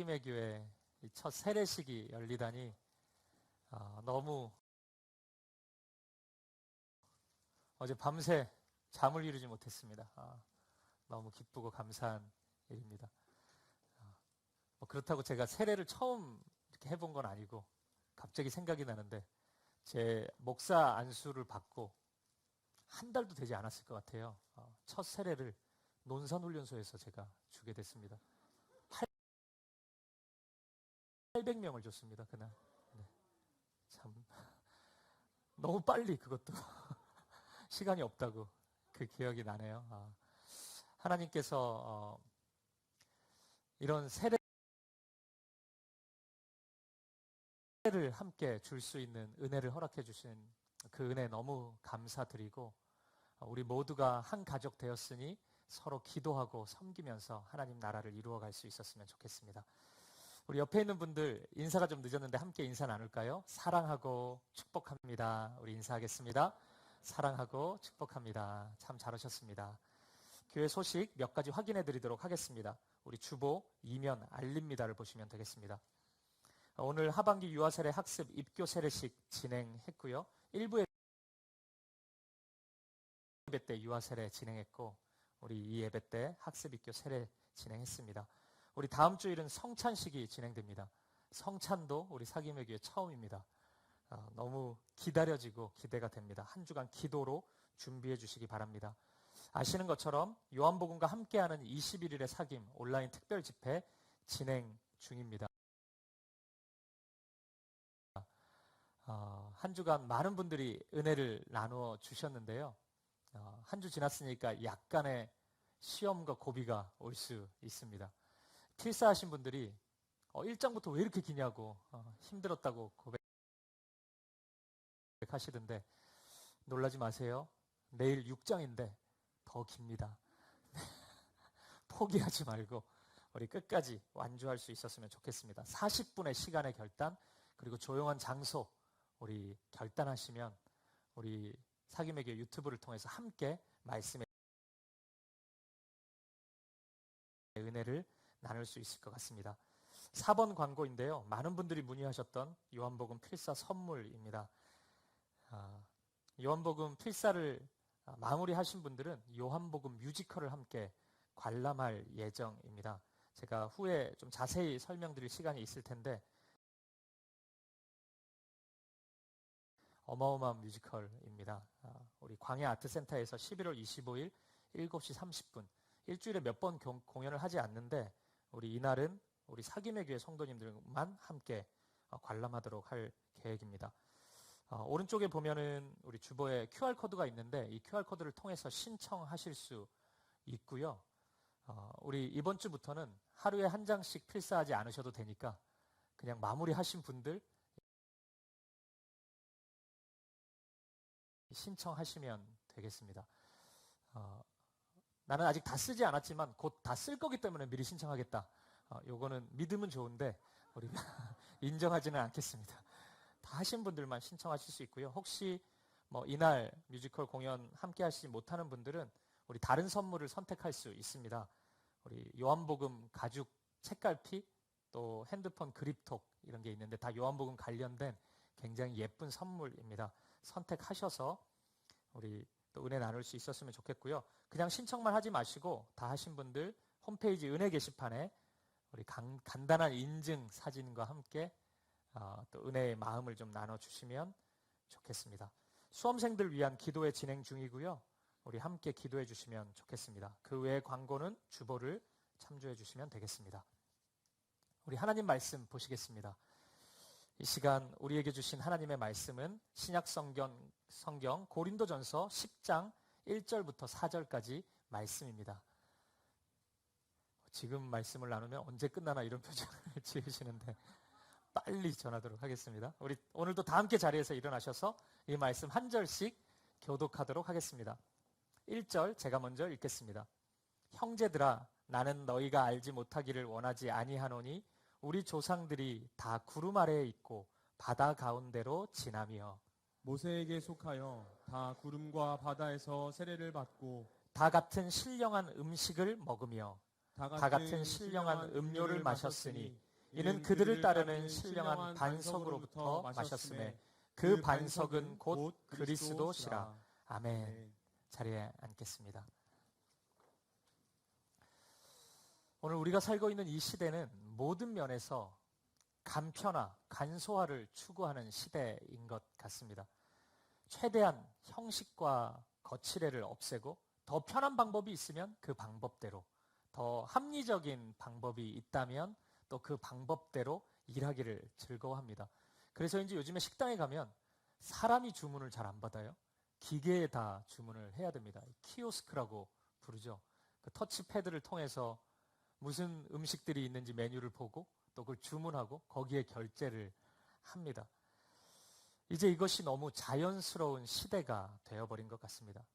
사김의 교회 첫 세례식이 열리다니 너무 어제 밤새 잠을 이루지 못했습니다. 너무 기쁘고 감사한 일입니다. 뭐 그렇다고 제가 세례를 처음 이렇게 해본 건 아니고 갑자기 생각이 나는데 제 목사 안수를 받고 한 달도 되지 않았을 것 같아요. 첫 세례를 논산훈련소에서 제가 주게 됐습니다. 800명을 줬습니다, 그날. 네. 참 너무 빨리 그것도 시간이 없다고 그 기억이 나네요. 하나님께서 이런 세례를 함께 줄 수 있는 은혜를 허락해 주신 그 은혜 너무 감사드리고 우리 모두가 한 가족 되었으니 서로 기도하고 섬기면서 하나님 나라를 이루어갈 수 있었으면 좋겠습니다. 우리 옆에 있는 분들 인사가 좀 늦었는데 함께 인사 나눌까요? 사랑하고 축복합니다. 우리 인사하겠습니다. 사랑하고 축복합니다. 참 잘하셨습니다. 교회 소식 몇 가지 확인해 드리도록 하겠습니다. 우리 주보 이면 알립니다를 보시면 되겠습니다. 오늘 하반기 유아세례 학습 입교 세례식 진행했고요. 1부 예배 때 유아세례 진행했고 우리 이 예배 때 학습 입교 세례 진행했습니다. 우리 다음 주일은 성찬식이 진행됩니다. 성찬도 우리 사김의 교회 처음입니다. 너무 기다려지고 기대가 됩니다. 한 주간 기도로 준비해 주시기 바랍니다. 아시는 것처럼 요한복음과 함께하는 21일의 사김 온라인 특별 집회 진행 중입니다. 한 주간 많은 분들이 은혜를 나누어 주셨는데요. 한 주 지났으니까 약간의 시험과 고비가 올 수 있습니다. 필사하신 분들이 일정부터 왜 이렇게 기냐고 힘들었다고 고백하시던데 놀라지 마세요. 내일 6장인데 더 깁니다. 포기하지 말고 우리 끝까지 완주할 수 있었으면 좋겠습니다. 40분의 시간의 결단 그리고 조용한 장소 우리 결단하시면 우리 사김의 교회 유튜브를 통해서 함께 말씀의 은혜를 나눌 수 있을 것 같습니다. 4번 광고인데요. 많은 분들이 문의하셨던 요한복음 필사 선물입니다. 요한복음 필사를 마무리하신 분들은 요한복음 뮤지컬을 함께 관람할 예정입니다. 제가 후에 좀 자세히 설명드릴 시간이 있을 텐데 어마어마한 뮤지컬입니다. 우리 광야아트센터에서 11월 25일 7시 30분 일주일에 몇 번 공연을 하지 않는데 우리 이날은 우리 사김의 교회 성도님들만 함께 관람하도록 할 계획입니다. 오른쪽에 보면은 우리 주보에 QR코드가 있는데 이 QR코드를 통해서 신청하실 수 있고요. 우리 이번 주부터는 하루에 한 장씩 필사하지 않으셔도 되니까 그냥 마무리하신 분들 신청하시면 되겠습니다. 나는 아직 다 쓰지 않았지만 곧 다 쓸 거기 때문에 미리 신청하겠다. 요거는 믿음은 좋은데 우리가 인정하지는 않겠습니다. 다 하신 분들만 신청하실 수 있고요. 혹시 뭐 이날 뮤지컬 공연 함께 하시지 못하는 분들은 우리 다른 선물을 선택할 수 있습니다. 우리 요한복음 가죽 책갈피 또 핸드폰 그립톡 이런 게 있는데 다 요한복음 관련된 굉장히 예쁜 선물입니다. 선택하셔서 우리 또 은혜 나눌 수 있었으면 좋겠고요. 그냥 신청만 하지 마시고 다 하신 분들 홈페이지 은혜 게시판에 우리 간단한 인증 사진과 함께 또 은혜의 마음을 좀 나눠주시면 좋겠습니다. 수험생들 위한 기도회 진행 중이고요. 우리 함께 기도해 주시면 좋겠습니다. 그 외의 광고는 주보를 참조해 주시면 되겠습니다. 우리 하나님 말씀 보시겠습니다. 이 시간 우리에게 주신 하나님의 말씀은 신약 성경 고린도전서 10장 1절부터 4절까지 말씀입니다. 지금 말씀을 나누면 언제 끝나나 이런 표정을 지으시는데 빨리 전하도록 하겠습니다. 우리 오늘도 다 함께 자리에서 일어나셔서 이 말씀 한 절씩 교독하도록 하겠습니다. 1절 제가 먼저 읽겠습니다. 형제들아 나는 너희가 알지 못하기를 원하지 아니하노니 우리 조상들이 다 구름 아래에 있고 바다 가운데로 지나며 모세에게 속하여 다 구름과 바다에서 세례를 받고 다 같은 신령한 음식을 먹으며 다 같은 신령한 음료를 마셨으니 이는 그들을 따르는 신령한 반석으로부터 마셨음에 그 반석은 곧 그리스도시라. 아멘. 자리에 앉겠습니다. 오늘 우리가 살고 있는 이 시대는 모든 면에서 간편화, 간소화를 추구하는 시대인 것 같습니다. 최대한 형식과 거칠애를 없애고 더 편한 방법이 있으면 그 방법대로, 더 합리적인 방법이 있다면 또 그 방법대로 일하기를 즐거워합니다. 그래서인지 요즘에 식당에 가면 사람이 주문을 잘 안 받아요. 기계에 다 주문을 해야 됩니다. 키오스크라고 부르죠. 그 터치패드를 통해서 무슨 음식들이 있는지 메뉴를 보고 또 그걸 주문하고 거기에 결제를 합니다. 이제 이것이 너무 자연스러운 시대가 되어버린 것 같습니다.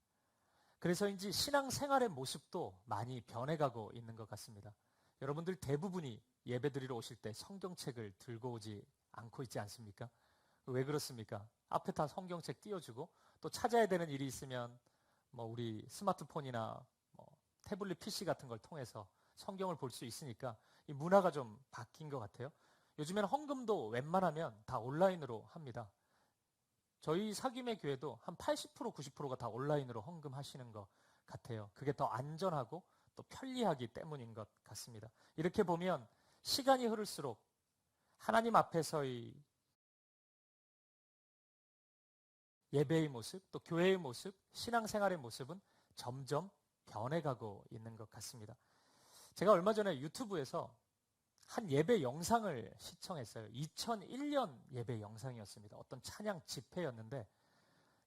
그래서인지 신앙생활의 모습도 많이 변해가고 있는 것 같습니다. 여러분들 대부분이 예배드리러 오실 때 성경책을 들고 오지 않고 있지 않습니까? 왜 그렇습니까? 앞에 다 성경책 띄워주고 또 찾아야 되는 일이 있으면 뭐 우리 스마트폰이나 뭐 태블릿 PC 같은 걸 통해서 성경을 볼 수 있으니까 이 문화가 좀 바뀐 것 같아요. 요즘에는 헌금도 웬만하면 다 온라인으로 합니다. 저희 사김의 교회도 한 80%, 90%가 다 온라인으로 헌금하시는 것 같아요. 그게 더 안전하고 또 편리하기 때문인 것 같습니다. 이렇게 보면 시간이 흐를수록 하나님 앞에서의 예배의 모습, 또 교회의 모습, 신앙생활의 모습은 점점 변해가고 있는 것 같습니다. 제가 얼마 전에 유튜브에서 한 예배 영상을 시청했어요. 2001년 예배 영상이었습니다. 어떤 찬양 집회였는데,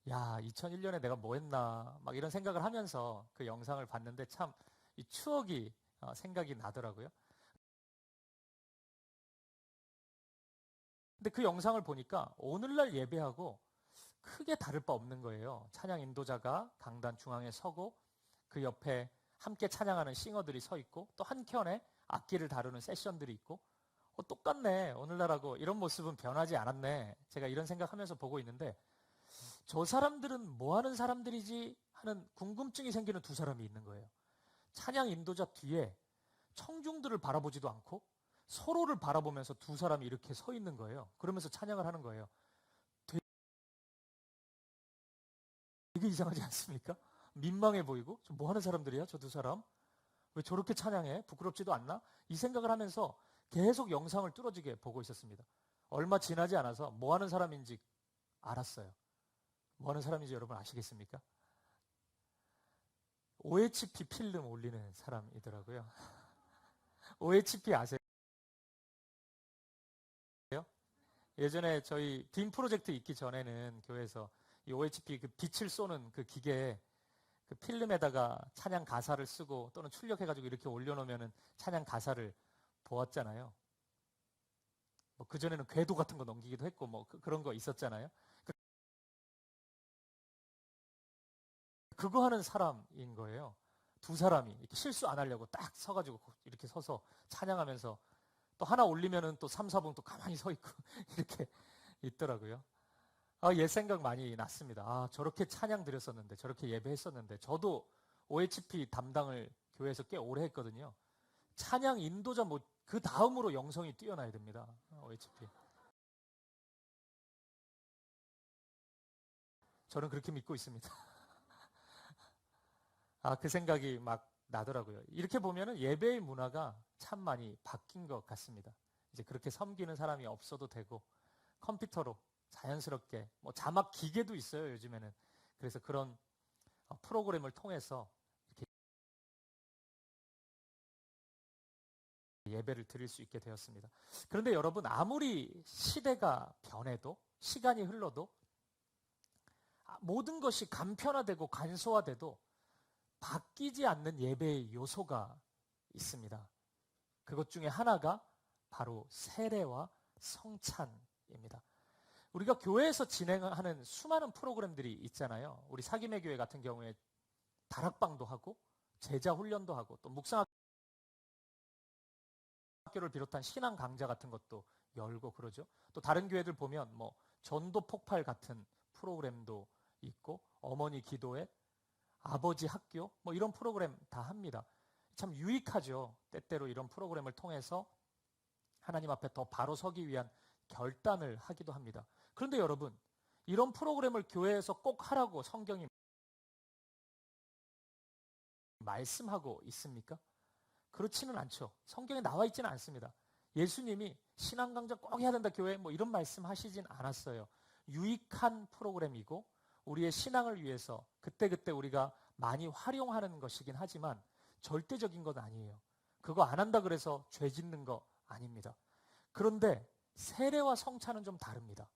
야, 2001년에 내가 뭐 했나, 막 이런 생각을 하면서 그 영상을 봤는데 참 이 추억이 생각이 나더라고요. 근데 그 영상을 보니까 오늘날 예배하고 크게 다를 바 없는 거예요. 찬양 인도자가 강단 중앙에 서고 그 옆에 함께 찬양하는 싱어들이 서 있고 또 한켠에 악기를 다루는 세션들이 있고 똑같네 오늘날하고 이런 모습은 변하지 않았네. 제가 이런 생각하면서 보고 있는데 저 사람들은 뭐 하는 사람들이지 하는 궁금증이 생기는 두 사람이 있는 거예요. 찬양 인도자 뒤에 청중들을 바라보지도 않고 서로를 바라보면서 두 사람이 이렇게 서 있는 거예요. 그러면서 찬양을 하는 거예요. 되게 이상하지 않습니까? 민망해 보이고 뭐 하는 사람들이야 저 두 사람? 왜 저렇게 찬양해? 부끄럽지도 않나? 이 생각을 하면서 계속 영상을 뚫어지게 보고 있었습니다. 얼마 지나지 않아서 뭐 하는 사람인지 알았어요. 뭐 하는 사람인지 여러분 아시겠습니까? OHP 필름 올리는 사람이더라고요. OHP 아세요? 예전에 저희 빔 프로젝트 있기 전에는 교회에서 이 OHP 그 빛을 쏘는 그 기계에 그 필름에다가 찬양 가사를 쓰고 또는 출력해가지고 이렇게 올려놓으면 찬양 가사를 보았잖아요. 뭐 그전에는 궤도 같은 거 넘기기도 했고 뭐 그런 거 있었잖아요. 그거 하는 사람인 거예요. 두 사람이 이렇게 실수 안 하려고 딱 서가지고 이렇게 서서 찬양하면서 또 하나 올리면은 또 3, 4분 또 가만히 서 있고 이렇게 있더라고요. 옛 생각 많이 났습니다. 저렇게 찬양 드렸었는데 저렇게 예배했었는데 저도 OHP 담당을 교회에서 꽤 오래 했거든요. 찬양 인도자 뭐 그 다음으로 영성이 뛰어나야 됩니다. OHP. 저는 그렇게 믿고 있습니다. 그 생각이 막 나더라고요. 이렇게 보면은 예배의 문화가 참 많이 바뀐 것 같습니다. 이제 그렇게 섬기는 사람이 없어도 되고 컴퓨터로 자연스럽게 뭐 자막 기계도 있어요 요즘에는. 그래서 그런 프로그램을 통해서 이렇게 예배를 드릴 수 있게 되었습니다. 그런데 여러분 아무리 시대가 변해도 시간이 흘러도 모든 것이 간편화되고 간소화돼도 바뀌지 않는 예배의 요소가 있습니다. 그것 중에 하나가 바로 세례와 성찬입니다. 우리가 교회에서 진행하는 수많은 프로그램들이 있잖아요. 우리 사김의 교회 같은 경우에 다락방도 하고 제자 훈련도 하고 또 묵상학교를 비롯한 신앙 강좌 같은 것도 열고 그러죠. 또 다른 교회들 보면 뭐 전도 폭발 같은 프로그램도 있고 어머니 기도회, 아버지 학교 뭐 이런 프로그램 다 합니다. 참 유익하죠. 때때로 이런 프로그램을 통해서 하나님 앞에 더 바로 서기 위한 결단을 하기도 합니다. 그런데 여러분, 이런 프로그램을 교회에서 꼭 하라고 성경이 말씀하고 있습니까? 그렇지는 않죠. 성경에 나와 있지는 않습니다. 예수님이 신앙 강좌 꼭 해야 된다 교회 뭐 이런 말씀 하시진 않았어요. 유익한 프로그램이고 우리의 신앙을 위해서 그때그때 우리가 많이 활용하는 것이긴 하지만 절대적인 건 아니에요. 그거 안 한다 그래서 죄 짓는 거 아닙니다. 그런데 세례와 성찬은 좀 다릅니다.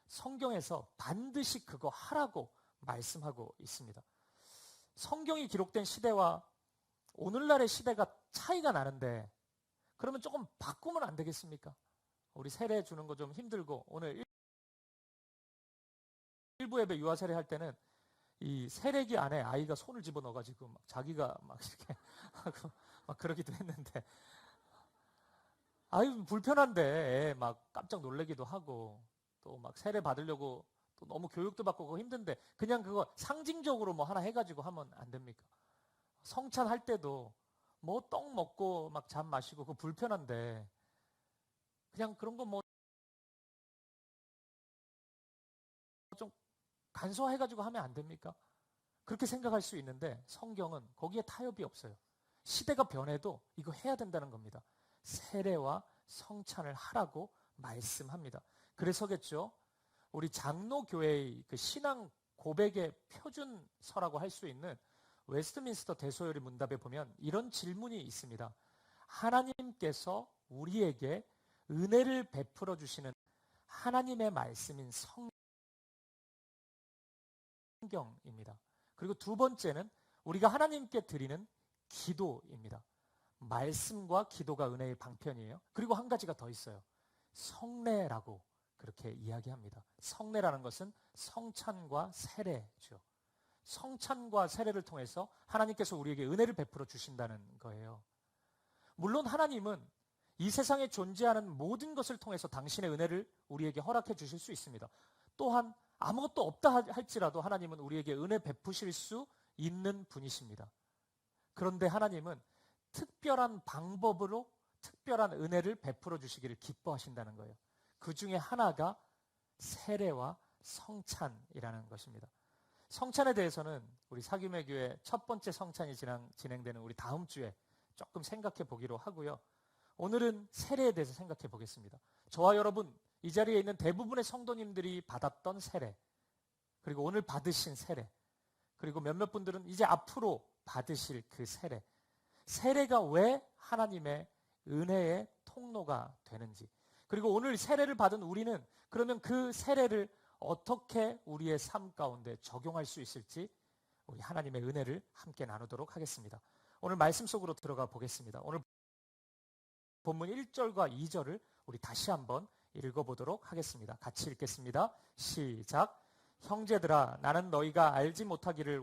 성경에서 반드시 그거 하라고 말씀하고 있습니다. 성경이 기록된 시대와 오늘날의 시대가 차이가 나는데 그러면 조금 바꾸면 안 되겠습니까? 우리 세례 주는 거 좀 힘들고 오늘 일부 예배 유아 세례 할 때는 이 세례기 안에 아이가 손을 집어넣어가지고 막 자기가 막 이렇게 하고 막 그러기도 했는데 아유 불편한데 애 막 깜짝 놀래기도 하고 또 막 세례 받으려고 또 너무 교육도 받고 그거 힘든데 그냥 그거 상징적으로 뭐 하나 해가지고 하면 안 됩니까? 성찬 할 때도 뭐 떡 먹고 막 잠 마시고 그거 불편한데 그냥 그런 거 뭐 좀 간소화해가지고 하면 안 됩니까? 그렇게 생각할 수 있는데 성경은 거기에 타협이 없어요. 시대가 변해도 이거 해야 된다는 겁니다. 세례와 성찬을 하라고 말씀합니다. 그래서겠죠. 우리 장로교회의 그 신앙 고백의 표준서라고 할 수 있는 웨스트민스터 대소요리 문답에 보면 이런 질문이 있습니다. 하나님께서 우리에게 은혜를 베풀어 주시는 하나님의 말씀인 성경입니다. 그리고 두 번째는 우리가 하나님께 드리는 기도입니다. 말씀과 기도가 은혜의 방편이에요. 그리고 한 가지가 더 있어요. 성례라고 그렇게 이야기합니다. 성례라는 것은 성찬과 세례죠. 성찬과 세례를 통해서 하나님께서 우리에게 은혜를 베풀어 주신다는 거예요. 물론 하나님은 이 세상에 존재하는 모든 것을 통해서 당신의 은혜를 우리에게 허락해 주실 수 있습니다. 또한 아무것도 없다 할지라도 하나님은 우리에게 은혜 베푸실 수 있는 분이십니다. 그런데 하나님은 특별한 방법으로 특별한 은혜를 베풀어 주시기를 기뻐하신다는 거예요. 그 중에 하나가 세례와 성찬이라는 것입니다. 성찬에 대해서는 우리 사귐의 교회 첫 번째 성찬이 진행되는 우리 다음 주에 조금 생각해 보기로 하고요. 오늘은 세례에 대해서 생각해 보겠습니다. 저와 여러분, 이 자리에 있는 대부분의 성도님들이 받았던 세례, 그리고 오늘 받으신 세례, 그리고 몇몇 분들은 이제 앞으로 받으실 그 세례. 세례가 왜 하나님의 은혜의 통로가 되는지, 그리고 오늘 세례를 받은 우리는 그러면 그 세례를 어떻게 우리의 삶 가운데 적용할 수 있을지 우리 하나님의 은혜를 함께 나누도록 하겠습니다. 오늘 말씀 속으로 들어가 보겠습니다. 오늘 본문 1절과 2절을 우리 다시 한번 읽어보도록 하겠습니다. 같이 읽겠습니다. 시작. 형제들아, 나는 너희가 알지 못하기를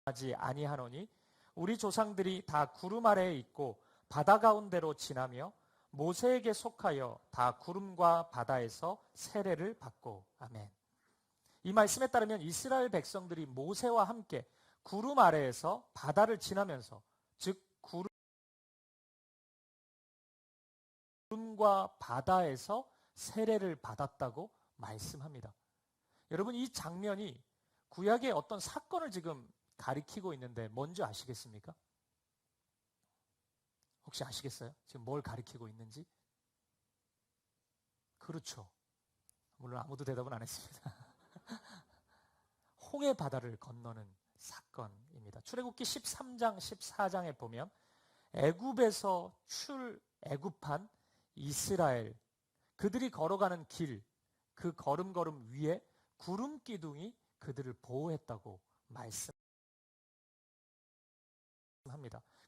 원하지 아니하노니 우리 조상들이 다 구름 아래에 있고 바다 가운데로 지나며 모세에게 속하여 다 구름과 바다에서 세례를 받고. 아멘. 이 말씀에 따르면 이스라엘 백성들이 모세와 함께 구름 아래에서 바다를 지나면서, 즉 구름과 바다에서 세례를 받았다고 말씀합니다. 여러분, 이 장면이 구약의 어떤 사건을 지금 가리키고 있는데 뭔지 아시겠습니까? 혹시 아시겠어요? 지금 뭘 가리키고 있는지? 그렇죠. 물론 아무도 대답은 안 했습니다. 홍해 바다를 건너는 사건입니다. 출애굽기 13장, 14장에 보면 애굽에서 애굽한 이스라엘, 그들이 걸어가는 길, 그 걸음걸음 위에 구름 기둥이 그들을 보호했다고 말씀합니다.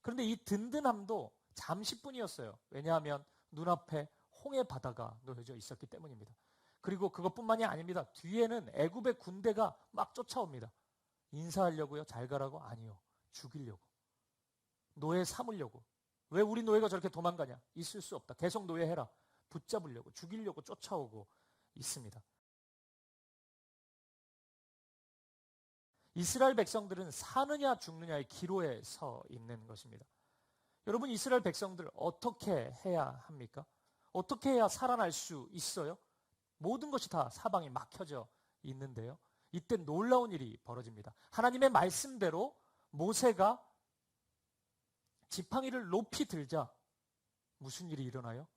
그런데 이 든든함도 잠시뿐이었어요. 왜냐하면 눈앞에 홍해 바다가 놓여져 있었기 때문입니다. 그리고 그것뿐만이 아닙니다. 뒤에는 애굽의 군대가 막 쫓아옵니다. 인사하려고요? 잘 가라고? 아니요. 죽이려고. 노예 삼으려고. 왜 우리 노예가 저렇게 도망가냐? 있을 수 없다. 계속 노예해라. 붙잡으려고, 죽이려고 쫓아오고 있습니다. 이스라엘 백성들은 사느냐 죽느냐의 기로에 서 있는 것입니다. 여러분, 이스라엘 백성들 어떻게 해야 합니까? 어떻게 해야 살아날 수 있어요? 모든 것이 다 사방에 막혀져 있는데요. 이때 놀라운 일이 벌어집니다. 하나님의 말씀대로 모세가 지팡이를 높이 들자 무슨 일이 일어나요?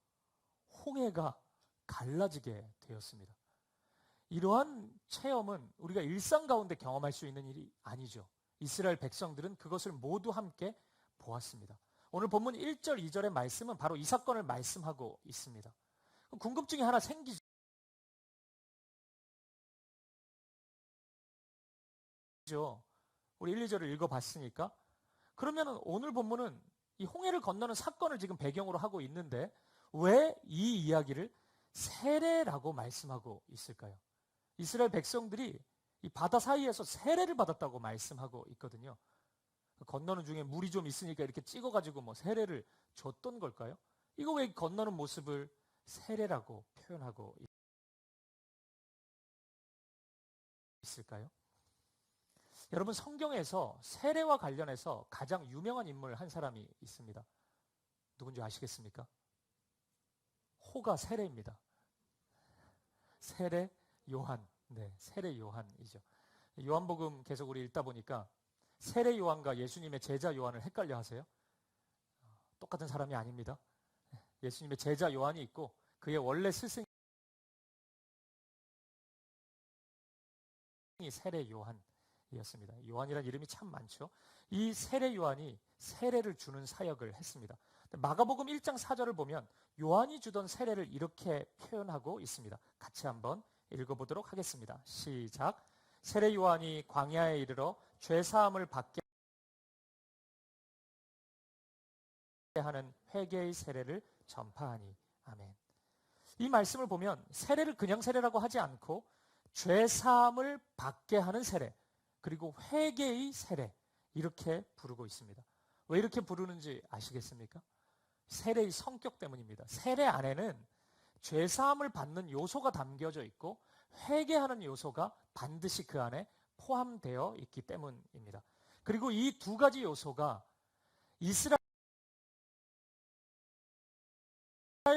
홍해가 갈라지게 되었습니다. 이러한 체험은 우리가 일상 가운데 경험할 수 있는 일이 아니죠. 이스라엘 백성들은 그것을 모두 함께 보았습니다. 오늘 본문 1절, 2절의 말씀은 바로 이 사건을 말씀하고 있습니다. 궁금증이 하나 생기죠. 우리 1, 2절을 읽어봤으니까. 그러면 오늘 본문은 이 홍해를 건너는 사건을 지금 배경으로 하고 있는데 왜 이 이야기를 세례라고 말씀하고 있을까요? 이스라엘 백성들이 이 바다 사이에서 세례를 받았다고 말씀하고 있거든요. 건너는 중에 물이 좀 있으니까 이렇게 찍어가지고 뭐 세례를 줬던 걸까요? 이거 왜 건너는 모습을 세례라고 표현하고 있을까요? 여러분, 성경에서 세례와 관련해서 가장 유명한 인물 한 사람이 있습니다. 누군지 아시겠습니까? 호가 세례입니다. 세례 요한. 네, 세례 요한이죠. 요한복음 계속 우리 읽다 보니까 세례 요한과 예수님의 제자 요한을 헷갈려 하세요? 똑같은 사람이 아닙니다. 예수님의 제자 요한이 있고 그의 원래 스승이 세례 요한이었습니다. 요한이라는 이름이 참 많죠. 이 세례 요한이 세례를 주는 사역을 했습니다. 마가복음 1장 4절을 보면 요한이 주던 세례를 이렇게 표현하고 있습니다. 같이 한번 읽어보도록 하겠습니다. 시작. 세례 요한이 광야에 이르러 죄사함을 받게 하는 회개의 세례를 전파하니. 아멘. 이 말씀을 보면 세례를 그냥 세례라고 하지 않고 죄사함을 받게 하는 세례, 그리고 회개의 세례, 이렇게 부르고 있습니다. 왜 이렇게 부르는지 아시겠습니까? 세례의 성격 때문입니다. 세례 안에는 죄사함을 받는 요소가 담겨져 있고 회개하는 요소가 반드시 그 안에 포함되어 있기 때문입니다. 그리고 이 두 가지 요소가 이스라엘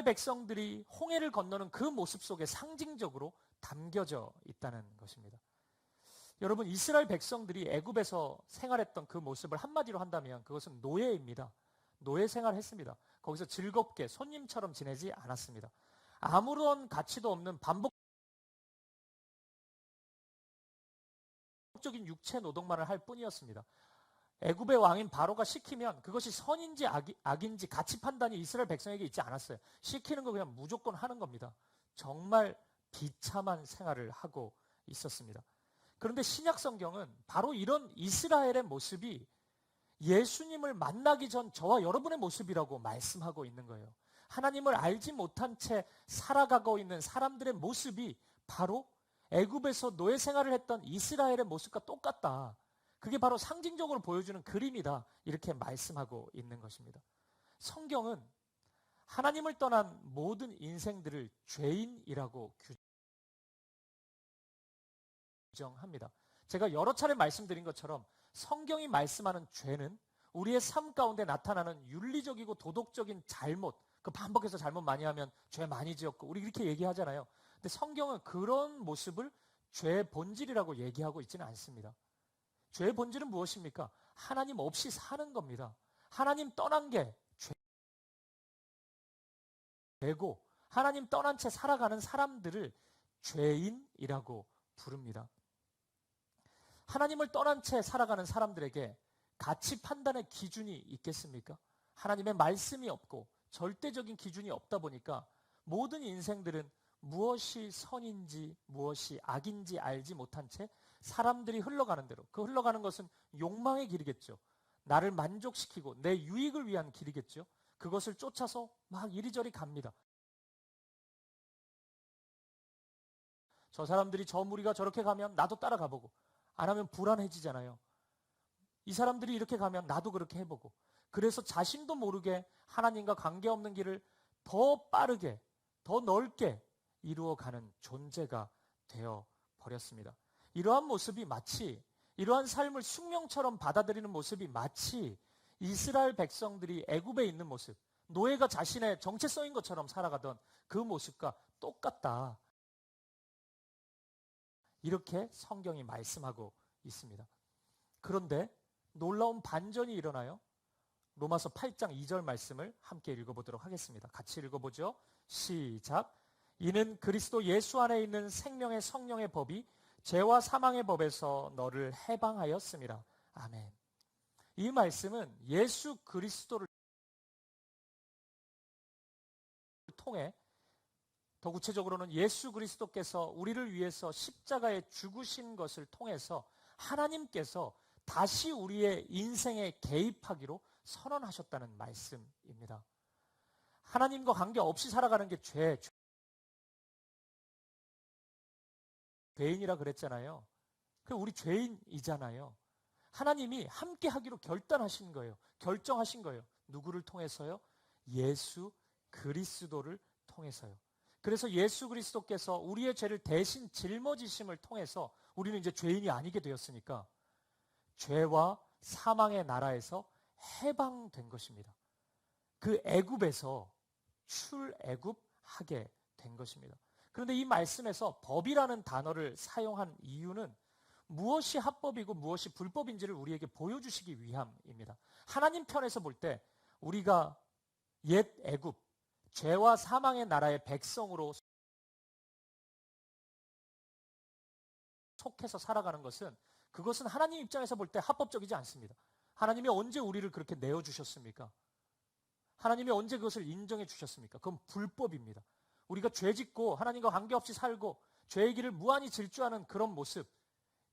백성들이 홍해를 건너는 그 모습 속에 상징적으로 담겨져 있다는 것입니다. 여러분, 이스라엘 백성들이 애굽에서 생활했던 그 모습을 한마디로 한다면 그것은 노예입니다. 노예 생활했습니다. 거기서 즐겁게 손님처럼 지내지 않았습니다. 아무런 가치도 없는 반복적인 육체 노동만을 할 뿐이었습니다. 애굽의 왕인 바로가 시키면 그것이 선인지 악인지 가치 판단이 이스라엘 백성에게 있지 않았어요. 시키는 거 그냥 무조건 하는 겁니다. 정말 비참한 생활을 하고 있었습니다. 그런데 신약 성경은 바로 이런 이스라엘의 모습이 예수님을 만나기 전 저와 여러분의 모습이라고 말씀하고 있는 거예요. 하나님을 알지 못한 채 살아가고 있는 사람들의 모습이 바로 애굽에서 노예 생활을 했던 이스라엘의 모습과 똑같다. 그게 바로 상징적으로 보여주는 그림이다. 이렇게 말씀하고 있는 것입니다. 성경은 하나님을 떠난 모든 인생들을 죄인이라고 규정합니다. 제가 여러 차례 말씀드린 것처럼 성경이 말씀하는 죄는 우리의 삶 가운데 나타나는 윤리적이고 도덕적인 잘못, 그 반복해서 잘못 많이 하면 죄 많이 지었고 우리 이렇게 얘기하잖아요. 근데 성경은 그런 모습을 죄의 본질이라고 얘기하고 있지는 않습니다. 죄의 본질은 무엇입니까? 하나님 없이 사는 겁니다. 하나님 떠난 게 죄고 하나님 떠난 채 살아가는 사람들을 죄인이라고 부릅니다. 하나님을 떠난 채 살아가는 사람들에게 가치 판단의 기준이 있겠습니까? 하나님의 말씀이 없고 절대적인 기준이 없다 보니까 모든 인생들은 무엇이 선인지 무엇이 악인지 알지 못한 채 사람들이 흘러가는 대로, 그 흘러가는 것은 욕망의 길이겠죠. 나를 만족시키고 내 유익을 위한 길이겠죠. 그것을 쫓아서 막 이리저리 갑니다. 저 사람들이 저 무리가 저렇게 가면 나도 따라가 보고, 안 하면 불안해지잖아요. 이 사람들이 이렇게 가면 나도 그렇게 해보고, 그래서 자신도 모르게 하나님과 관계없는 길을 더 빠르게, 더 넓게 이루어가는 존재가 되어 버렸습니다. 이러한 모습이 마치, 이러한 삶을 숙명처럼 받아들이는 모습이 마치 이스라엘 백성들이 애굽에 있는 모습, 노예가 자신의 정체성인 것처럼 살아가던 그 모습과 똑같다. 이렇게 성경이 말씀하고 있습니다. 그런데 놀라운 반전이 일어나요. 로마서 8장 2절 말씀을 함께 읽어보도록 하겠습니다. 같이 읽어보죠. 시작. 이는 그리스도 예수 안에 있는 생명의 성령의 법이 죄와 사망의 법에서 너를 해방하였음이라. 아멘. 이 말씀은 예수 그리스도를 통해, 더 구체적으로는 예수 그리스도께서 우리를 위해서 십자가에 죽으신 것을 통해서 하나님께서 다시 우리의 인생에 개입하기로 선언하셨다는 말씀입니다. 하나님과 관계없이 살아가는 게 죄인이라 그랬잖아요. 우리 죄인이잖아요. 하나님이 함께 하기로 결단하신 거예요. 결정하신 거예요. 누구를 통해서요? 예수 그리스도를 통해서요. 그래서 예수 그리스도께서 우리의 죄를 대신 짊어지심을 통해서 우리는 이제 죄인이 아니게 되었으니까 죄와 사망의 나라에서 해방된 것입니다. 그 애굽에서 출애굽하게 된 것입니다. 그런데 이 말씀에서 법이라는 단어를 사용한 이유는 무엇이 합법이고 무엇이 불법인지를 우리에게 보여주시기 위함입니다. 하나님 편에서 볼 때 우리가 옛 애굽, 죄와 사망의 나라의 백성으로 속해서 살아가는 것은, 그것은 하나님 입장에서 볼 때 합법적이지 않습니다. 하나님이 언제 우리를 그렇게 내어주셨습니까? 하나님이 언제 그것을 인정해 주셨습니까? 그건 불법입니다. 우리가 죄 짓고 하나님과 관계없이 살고 죄의 길을 무한히 질주하는 그런 모습,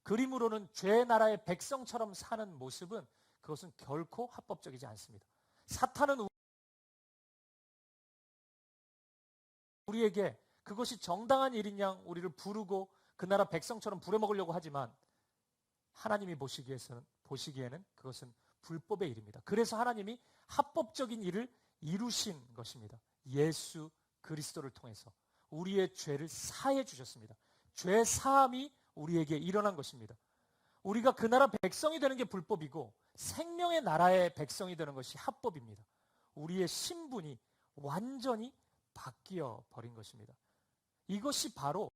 그림으로는 죄의 나라의 백성처럼 사는 모습은, 그것은 결코 합법적이지 않습니다. 사탄은 우리에게 그것이 정당한 일인 양 우리를 부르고 그 나라 백성처럼 부려먹으려고 하지만, 하나님이 보시기에는 그것은 불법의 일입니다. 그래서 하나님이 합법적인 일을 이루신 것입니다. 예수 그리스도를 통해서 우리의 죄를 사해 주셨습니다. 죄 사함이 우리에게 일어난 것입니다. 우리가 그 나라 백성이 되는 게 불법이고 생명의 나라의 백성이 되는 것이 합법입니다. 우리의 신분이 완전히 바뀌어 버린 것입니다. 이것이 바로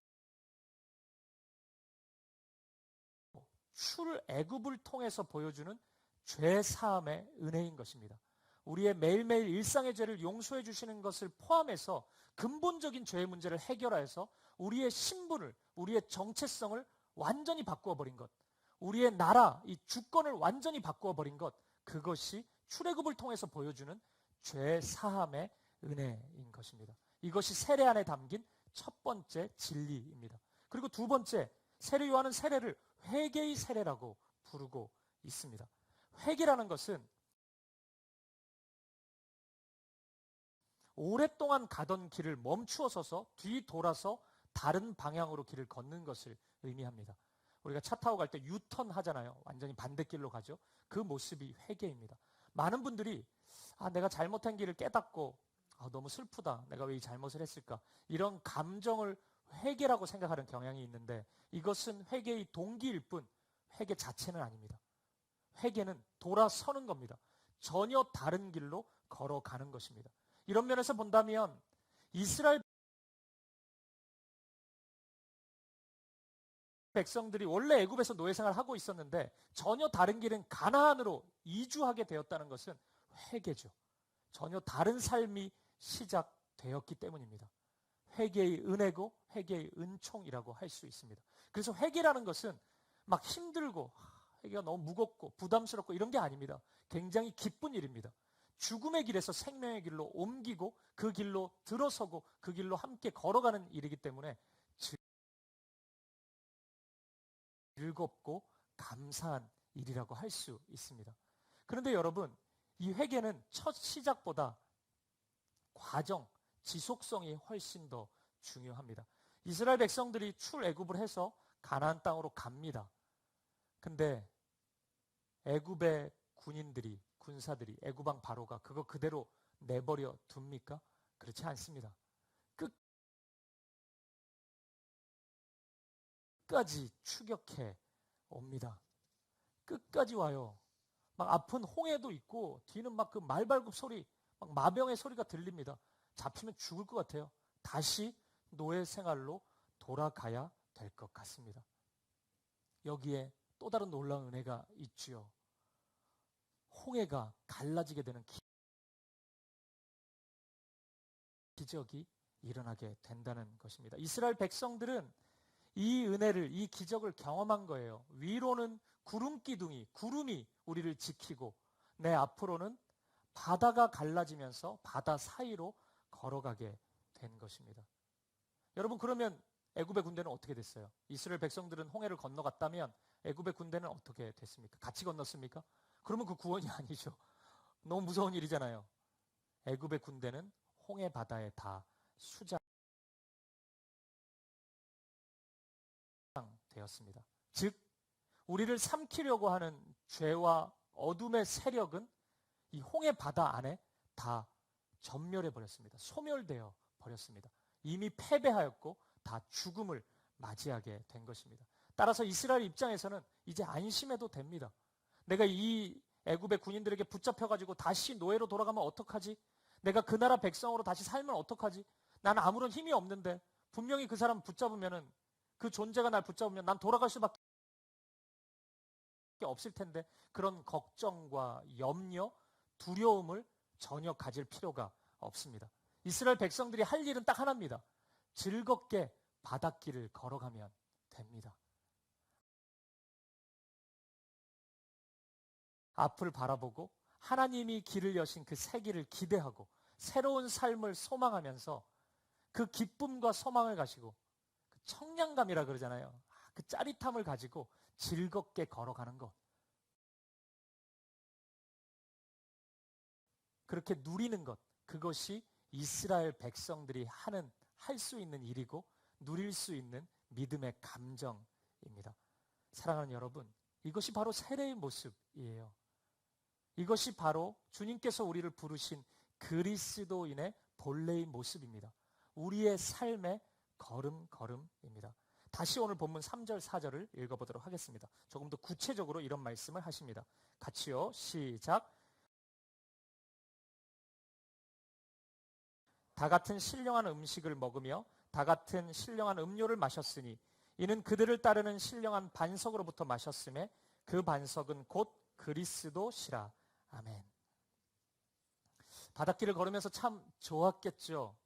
출애굽을 통해서 보여주는 죄 사함의 은혜인 것입니다. 우리의 매일매일 일상의 죄를 용서해 주시는 것을 포함해서 근본적인 죄의 문제를 해결하여서 우리의 신분을, 우리의 정체성을 완전히 바꾸어 버린 것, 우리의 나라, 이 주권을 완전히 바꾸어 버린 것, 그것이 출애굽을 통해서 보여주는 죄 사함의 은혜인 것입니다. 이것이 세례 안에 담긴 첫 번째 진리입니다. 그리고 두 번째, 세례 요한은 세례를 회개의 세례라고 부르고 있습니다. 회개라는 것은 오랫동안 가던 길을 멈추어 서서 뒤돌아서 다른 방향으로 길을 걷는 것을 의미합니다. 우리가 차 타고 갈 때 유턴 하잖아요. 완전히 반대길로 가죠. 그 모습이 회개입니다. 많은 분들이 내가 잘못한 길을 깨닫고 너무 슬프다. 내가 왜 이 잘못을 했을까? 이런 감정을 회개라고 생각하는 경향이 있는데, 이것은 회개의 동기일 뿐 회개 자체는 아닙니다. 회개는 돌아서는 겁니다. 전혀 다른 길로 걸어가는 것입니다. 이런 면에서 본다면 이스라엘 백성들이 원래 애굽에서 노예 생활을 하고 있었는데 전혀 다른 길은 가나안으로 이주하게 되었다는 것은 회개죠. 전혀 다른 삶이 시작되었기 때문입니다. 회개의 은혜고 회개의 은총이라고 할 수 있습니다. 그래서 회개라는 것은 막 힘들고 회개가 너무 무겁고 부담스럽고 이런 게 아닙니다. 굉장히 기쁜 일입니다. 죽음의 길에서 생명의 길로 옮기고 그 길로 들어서고 그 길로 함께 걸어가는 일이기 때문에 즐겁고 감사한 일이라고 할 수 있습니다. 그런데 여러분, 이 회개는 첫 시작보다 과정, 지속성이 훨씬 더 중요합니다. 이스라엘 백성들이 출애굽을 해서 가나안 땅으로 갑니다. 근데 애굽의 군사들이 애굽왕 바로가 그거 그대로 내버려 둡니까? 그렇지 않습니다. 끝까지 추격해 옵니다. 끝까지 와요. 막 아픈 홍해도 있고 뒤는 막 그 말발굽 소리, 막 마병의 소리가 들립니다. 잡히면 죽을 것 같아요. 다시 노예 생활로 돌아가야 될 것 같습니다. 여기에 또 다른 놀라운 은혜가 있지요. 홍해가 갈라지게 되는 기적이 일어나게 된다는 것입니다. 이스라엘 백성들은 이 은혜를, 이 기적을 경험한 거예요. 위로는 구름 기둥이, 구름이 우리를 지키고 내 앞으로는 바다가 갈라지면서 바다 사이로 걸어가게 된 것입니다. 여러분, 그러면 애굽의 군대는 어떻게 됐어요? 이스라엘 백성들은 홍해를 건너갔다면 애굽의 군대는 어떻게 됐습니까? 같이 건넜습니까? 그러면 그 구원이 아니죠. 너무 무서운 일이잖아요. 애굽의 군대는 홍해 바다에 다 수장되었습니다. 즉 우리를 삼키려고 하는 죄와 어둠의 세력은 이 홍해 바다 안에 다 전멸해 버렸습니다. 소멸되어 버렸습니다. 이미 패배하였고 다 죽음을 맞이하게 된 것입니다. 따라서 이스라엘 입장에서는 이제 안심해도 됩니다. 내가 이 애굽의 군인들에게 붙잡혀가지고 다시 노예로 돌아가면 어떡하지? 내가 그 나라 백성으로 다시 살면 어떡하지? 나는 아무런 힘이 없는데 분명히 그 사람 붙잡으면은 그 존재가 날 붙잡으면 난 돌아갈 수밖에 없을 텐데 그런 걱정과 염려, 두려움을 전혀 가질 필요가 없습니다. 이스라엘 백성들이 할 일은 딱 하나입니다. 즐겁게 바닷길을 걸어가면 됩니다. 앞을 바라보고 하나님이 길을 여신 그 새 길을 기대하고 새로운 삶을 소망하면서 그 기쁨과 소망을 가지고 그 청량감이라 그러잖아요. 그 짜릿함을 가지고 즐겁게 걸어가는 것. 그렇게 누리는 것. 그것이 이스라엘 백성들이 할 수 있는 일이고 누릴 수 있는 믿음의 감정입니다. 사랑하는 여러분, 이것이 바로 세례의 모습이에요. 이것이 바로 주님께서 우리를 부르신 그리스도인의 본래의 모습입니다. 우리의 삶의 걸음입니다. 다시 오늘 본문 3절, 4절을 읽어보도록 하겠습니다. 조금 더 구체적으로 이런 말씀을 하십니다. 같이요. 시작. 다 같은 신령한 음식을 먹으며 다 같은 신령한 음료를 마셨으니 이는 그들을 따르는 신령한 반석으로부터 마셨음에 그 반석은 곧 그리스도시라. 아멘. 바닷길을 걸으면서 참 좋았겠죠.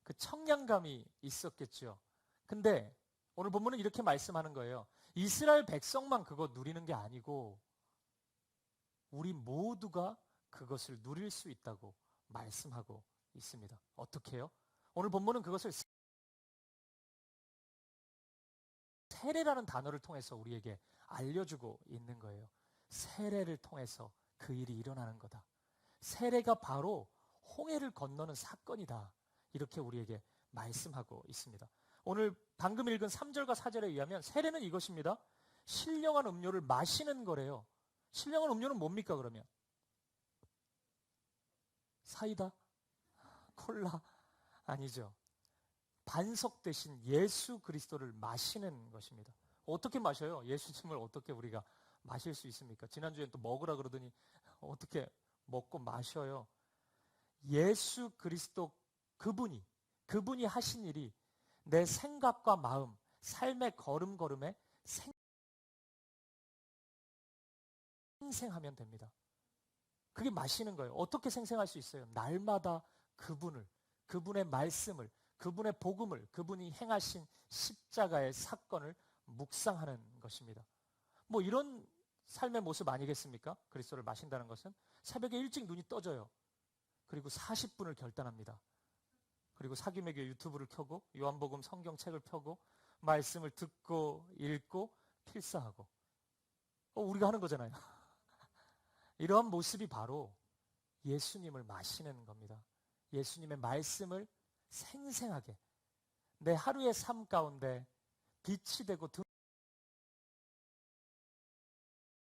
그 청량감이 있었겠죠. 근데 오늘 본문은 이렇게 말씀하는 거예요. 이스라엘 백성만 그거 누리는 게 아니고 우리 모두가 그것을 누릴 수 있다고 말씀하고 있습니다. 어떻게 해요? 오늘 본문은 그것을 세례라는 단어를 통해서 우리에게 알려주고 있는 거예요. 세례를 통해서 그 일이 일어나는 거다. 세례가 바로 홍해를 건너는 사건이다. 이렇게 우리에게 말씀하고 있습니다. 오늘 방금 읽은 3절과 4절에 의하면 세례는 이것입니다. 신령한 음료를 마시는 거래요. 신령한 음료는 뭡니까 그러면? 사이다? 콜라? 아니죠. 반석 대신 예수 그리스도를 마시는 것입니다. 어떻게 마셔요? 예수님을 어떻게 우리가 마실 수 있습니까? 지난주엔 또 먹으라 그러더니 어떻게 먹고 마셔요? 예수 그리스도 그분이 하신 일이 내 생각과 마음, 삶의 걸음에 생생하면 됩니다. 그게 마시는 거예요. 어떻게 생생할 수 있어요? 날마다 그분의 말씀을, 그분의 복음을, 그분이 행하신 십자가의 사건을 묵상하는 것입니다. 뭐 이런 삶의 모습 아니겠습니까? 그리스도를 마신다는 것은 새벽에 일찍 눈이 떠져요. 그리고 40분을 결단합니다. 그리고 사김의 교회 유튜브를 켜고 요한복음 성경책을 펴고 말씀을 듣고 읽고 필사하고 우리가 하는 거잖아요. 이러한 모습이 바로 예수님을 마시는 겁니다. 예수님의 말씀을 생생하게 내 하루의 삶 가운데 빛이 되고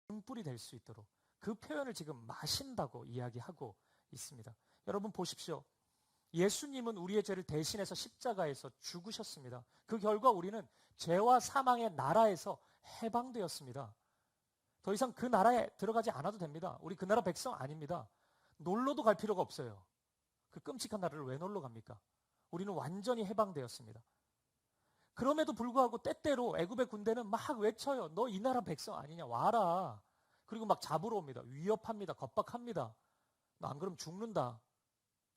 등불이 될 수 있도록 그 표현을 지금 마신다고 이야기하고 있습니다. 여러분 보십시오. 예수님은 우리의 죄를 대신해서 십자가에서 죽으셨습니다. 그 결과 우리는 죄와 사망의 나라에서 해방되었습니다. 더 이상 그 나라에 들어가지 않아도 됩니다. 우리 그 나라 백성 아닙니다. 놀러도 갈 필요가 없어요. 그 끔찍한 나라를 왜 놀러 갑니까? 우리는 완전히 해방되었습니다. 그럼에도 불구하고 때때로 애굽의 군대는 막 외쳐요. 너 이 나라 백성 아니냐? 와라. 그리고 막 잡으러 옵니다. 위협합니다. 겁박합니다. 너 안 그러면 죽는다.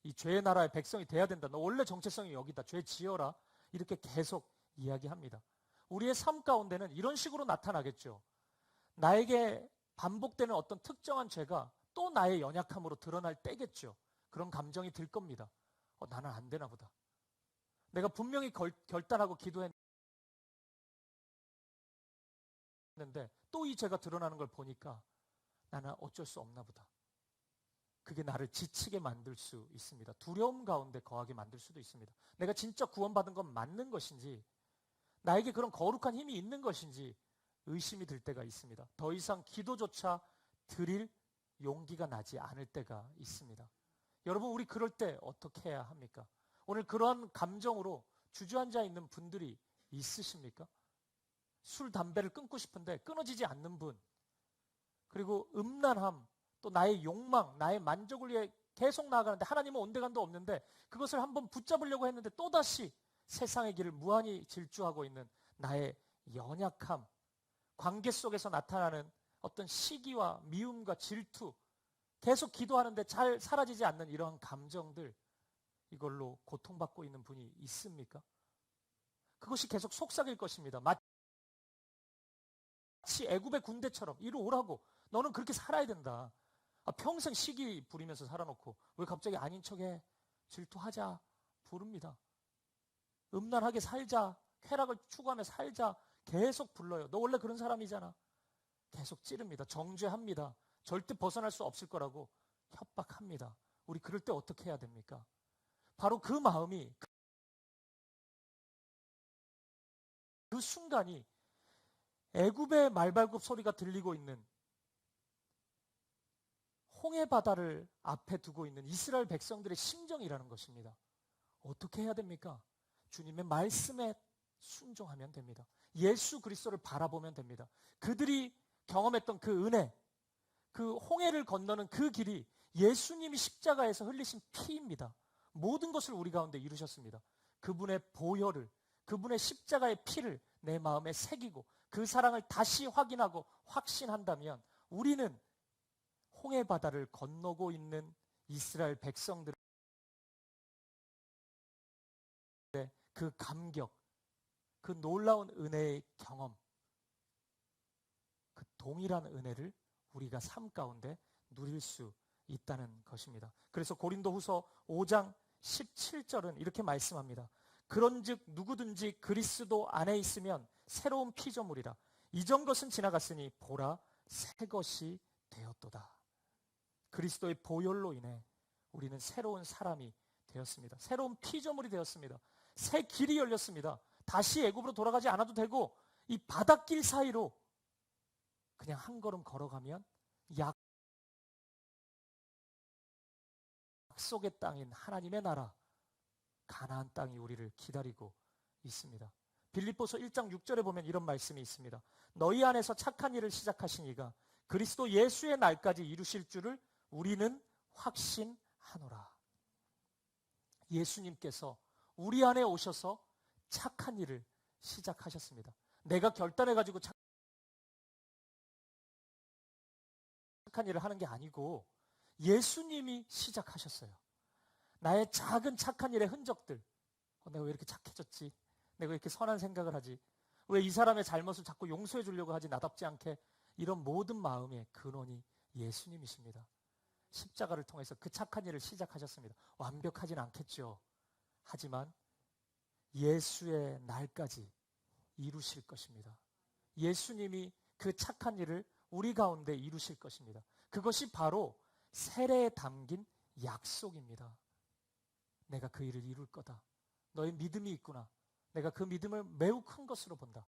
이 죄의 나라의 백성이 돼야 된다. 너 원래 정체성이 여기다. 죄 지어라. 이렇게 계속 이야기합니다. 우리의 삶 가운데는 이런 식으로 나타나겠죠. 나에게 반복되는 어떤 특정한 죄가 또 나의 연약함으로 드러날 때겠죠. 그런 감정이 들 겁니다. 나는 안 되나 보다. 내가 분명히 결단하고 기도했는데 또 이 죄가 드러나는 걸 보니까 나는 어쩔 수 없나 보다. 그게 나를 지치게 만들 수 있습니다. 두려움 가운데 거하게 만들 수도 있습니다. 내가 진짜 구원받은 건 맞는 것인지, 나에게 그런 거룩한 힘이 있는 것인지 의심이 들 때가 있습니다. 더 이상 기도조차 드릴 용기가 나지 않을 때가 있습니다. 여러분, 우리 그럴 때 어떻게 해야 합니까? 오늘 그러한 감정으로 주저앉아 있는 분들이 있으십니까? 술, 담배를 끊고 싶은데 끊어지지 않는 분, 그리고 음란함, 또 나의 욕망, 나의 만족을 위해 계속 나아가는데 하나님은 온데간도 없는데 그것을 한번 붙잡으려고 했는데 또다시 세상의 길을 무한히 질주하고 있는 나의 연약함, 관계 속에서 나타나는 어떤 시기와 미움과 질투, 계속 기도하는데 잘 사라지지 않는 이러한 감정들, 이걸로 고통받고 있는 분이 있습니까? 그것이 계속 속삭일 것입니다. 마치 애굽의 군대처럼 이리 오라고. 너는 그렇게 살아야 된다. 평생 시기 부리면서 살아놓고 왜 갑자기 아닌 척해? 질투하자. 부릅니다. 음란하게 살자. 쾌락을 추구하며 살자. 계속 불러요. 너 원래 그런 사람이잖아. 계속 찌릅니다. 정죄합니다. 절대 벗어날 수 없을 거라고 협박합니다. 우리 그럴 때 어떻게 해야 됩니까? 바로 그 마음이, 그 순간이 애굽의 말발굽 소리가 들리고 있는 홍해 바다를 앞에 두고 있는 이스라엘 백성들의 심정이라는 것입니다. 어떻게 해야 됩니까? 주님의 말씀에 순종하면 됩니다. 예수 그리스도를 바라보면 됩니다. 그들이 경험했던 그 은혜, 그 홍해를 건너는 그 길이 예수님이 십자가에서 흘리신 피입니다. 모든 것을 우리 가운데 이루셨습니다. 그분의 보혈을, 그분의 십자가의 피를 내 마음에 새기고 그 사랑을 다시 확인하고 확신한다면 우리는 홍해 바다를 건너고 있는 이스라엘 백성들의 그 감격, 그 놀라운 은혜의 경험, 그 동일한 은혜를 우리가 삶 가운데 누릴 수 있다는 것입니다. 그래서 고린도후서 5장 17절은 이렇게 말씀합니다. 그런즉 누구든지 그리스도 안에 있으면 새로운 피조물이라. 이전 것은 지나갔으니 보라 새 것이 되었도다. 그리스도의 보혈로 인해 우리는 새로운 사람이 되었습니다. 새로운 피조물이 되었습니다. 새 길이 열렸습니다. 다시 애굽으로 돌아가지 않아도 되고 이 바닷길 사이로 그냥 한 걸음 걸어가면 약속의 땅인 하나님의 나라 가나안 땅이 우리를 기다리고 있습니다. 빌립보서 1장 6절에 보면 이런 말씀이 있습니다. 너희 안에서 착한 일을 시작하신 이가 그리스도 예수의 날까지 이루실 줄을 우리는 확신하노라. 예수님께서 우리 안에 오셔서 착한 일을 시작하셨습니다. 내가 결단해가지고 착한 일을 하는 게 아니고 예수님이 시작하셨어요. 나의 작은 착한 일의 흔적들, 내가 왜 이렇게 착해졌지? 내가 왜 이렇게 선한 생각을 하지? 왜 이 사람의 잘못을 자꾸 용서해 주려고 하지? 나답지 않게. 이런 모든 마음의 근원이 예수님이십니다. 십자가를 통해서 그 착한 일을 시작하셨습니다. 완벽하진 않겠죠. 하지만 예수의 날까지 이루실 것입니다. 예수님이 그 착한 일을 우리 가운데 이루실 것입니다. 그것이 바로 세례에 담긴 약속입니다. 내가 그 일을 이룰 거다. 너의 믿음이 있구나. 내가 그 믿음을 매우 큰 것으로 본다.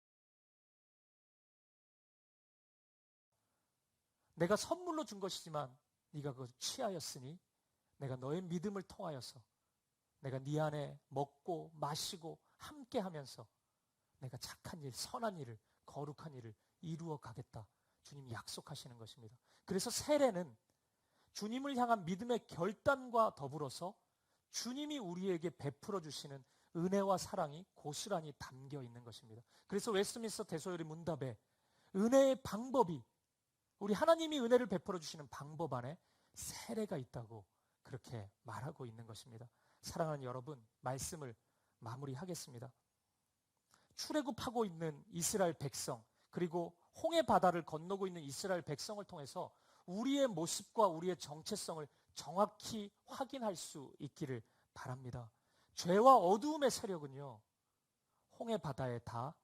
내가 선물로 준 것이지만 네가 그것을 취하였으니 내가 너의 믿음을 통하여서 내가 네 안에 먹고 마시고 함께 하면서 내가 착한 일, 선한 일을, 거룩한 일을 이루어 가겠다. 주님이 약속하시는 것입니다. 그래서 세례는 주님을 향한 믿음의 결단과 더불어서 주님이 우리에게 베풀어 주시는 은혜와 사랑이 고스란히 담겨 있는 것입니다. 그래서 웨스트민스터 대소요리 문답에 은혜의 방법이, 우리 하나님이 은혜를 베풀어 주시는 방법 안에 세례가 있다고 그렇게 말하고 있는 것입니다. 사랑하는 여러분, 말씀을 마무리하겠습니다. 출애굽하고 있는 이스라엘 백성, 그리고 홍해 바다를 건너고 있는 이스라엘 백성을 통해서 우리의 모습과 우리의 정체성을 정확히 확인할 수 있기를 바랍니다. 죄와 어두움의 세력은요, 홍해 바다에 다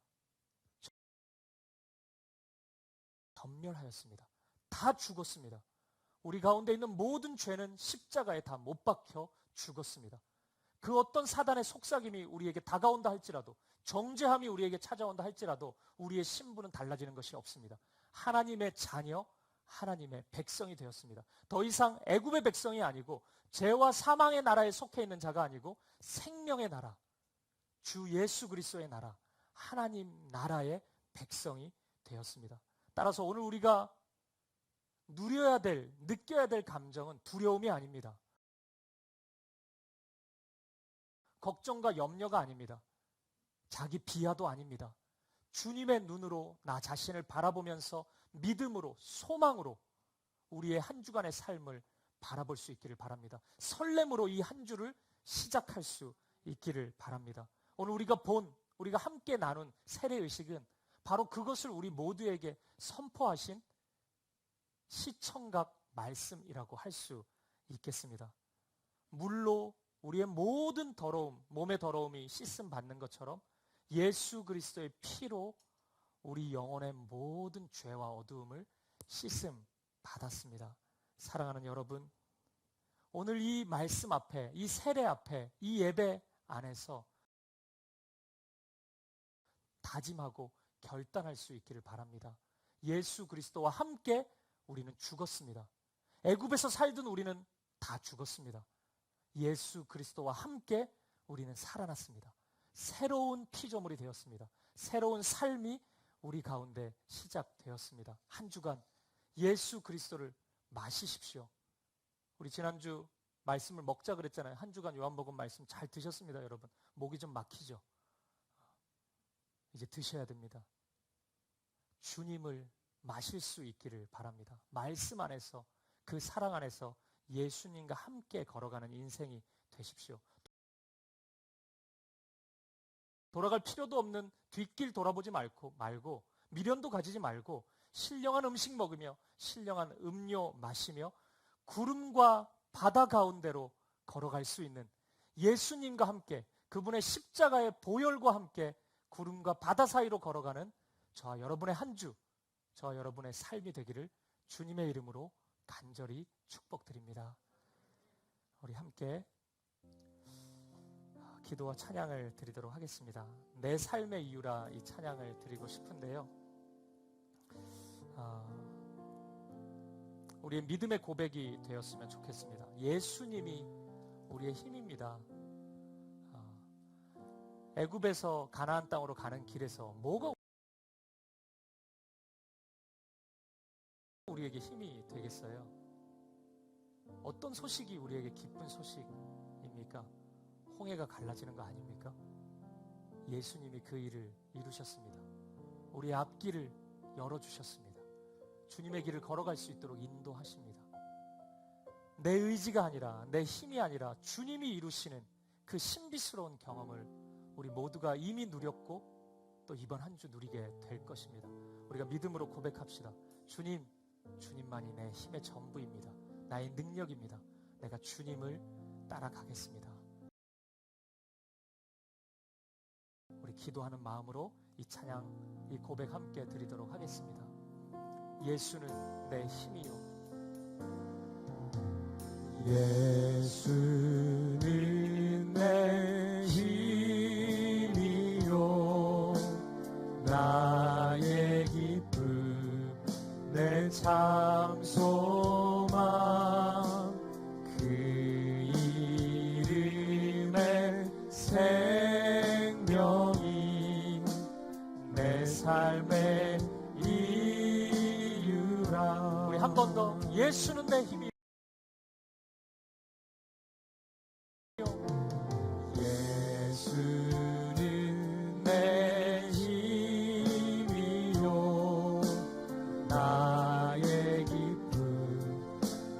전멸하였습니다. 다 죽었습니다. 우리 가운데 있는 모든 죄는 십자가에 다 못 박혀 죽었습니다. 그 어떤 사단의 속삭임이 우리에게 다가온다 할지라도, 정죄함이 우리에게 찾아온다 할지라도 우리의 신분은 달라지는 것이 없습니다. 하나님의 자녀, 하나님의 백성이 되었습니다. 더 이상 애굽의 백성이 아니고 죄와 사망의 나라에 속해 있는 자가 아니고 생명의 나라, 주 예수 그리스도의 나라, 하나님 나라의 백성이 되었습니다. 따라서 오늘 우리가 누려야 될, 느껴야 될 감정은 두려움이 아닙니다. 걱정과 염려가 아닙니다. 자기 비하도 아닙니다. 주님의 눈으로 나 자신을 바라보면서 믿음으로, 소망으로 우리의 한 주간의 삶을 바라볼 수 있기를 바랍니다. 설렘으로 이 한 주를 시작할 수 있기를 바랍니다. 오늘 우리가 함께 나눈 세례의식은 바로 그것을 우리 모두에게 선포하신 시청각 말씀이라고 할 수 있겠습니다. 물로 우리의 모든 더러움, 몸의 더러움이 씻음 받는 것처럼 예수 그리스도의 피로 우리 영혼의 모든 죄와 어두움을 씻음 받았습니다. 사랑하는 여러분, 오늘 이 말씀 앞에, 이 세례 앞에, 이 예배 안에서 다짐하고 결단할 수 있기를 바랍니다. 예수 그리스도와 함께 우리는 죽었습니다. 애굽에서 살던 우리는 다 죽었습니다. 예수 그리스도와 함께 우리는 살아났습니다. 새로운 피조물이 되었습니다. 새로운 삶이 우리 가운데 시작되었습니다. 한 주간 예수 그리스도를 마시십시오. 우리 지난주 말씀을 먹자 그랬잖아요. 한 주간 요한복음 말씀 잘 드셨습니다, 여러분. 목이 좀 막히죠? 이제 드셔야 됩니다. 주님을 마실 수 있기를 바랍니다. 말씀 안에서, 그 사랑 안에서 예수님과 함께 걸어가는 인생이 되십시오. 돌아갈 필요도 없는 뒷길 돌아보지 말고 미련도 가지지 말고 신령한 음식 먹으며 신령한 음료 마시며 구름과 바다 가운데로 걸어갈 수 있는 예수님과 함께, 그분의 십자가의 보혈과 함께 구름과 바다 사이로 걸어가는 저와 여러분의 한 주, 저와 여러분의 삶이 되기를 주님의 이름으로 간절히 축복드립니다. 우리 함께 기도와 찬양을 드리도록 하겠습니다. 내 삶의 이유라 이 찬양을 드리고 싶은데요. 우리의 믿음의 고백이 되었으면 좋겠습니다. 예수님이 우리의 힘입니다. 애굽에서 가나안 땅으로 가는 길에서 뭐가 우리에게 힘이 되겠어요? 어떤 소식이 우리에게 기쁜 소식입니까? 홍해가 갈라지는 거 아닙니까? 예수님이 그 일을 이루셨습니다. 우리 앞길을 열어주셨습니다. 주님의 길을 걸어갈 수 있도록 인도하십니다. 내 의지가 아니라, 내 힘이 아니라 주님이 이루시는 그 신비스러운 경험을 우리 모두가 이미 누렸고 또 이번 한 주 누리게 될 것입니다. 우리가 믿음으로 고백합시다. 주님, 주님만이 내 힘의 전부입니다. 나의 능력입니다. 내가 주님을 따라가겠습니다. 우리 기도하는 마음으로 이 찬양, 이 고백 함께 드리도록 하겠습니다. 예수는 내 힘이요. 예수는 내 힘이요, 나의 기쁨, 내 참 소망, 그 이름의 생명이 내 삶의 이유 한 번 더 예수는 내 힘이요 예수는 내 힘이요 나의 기쁨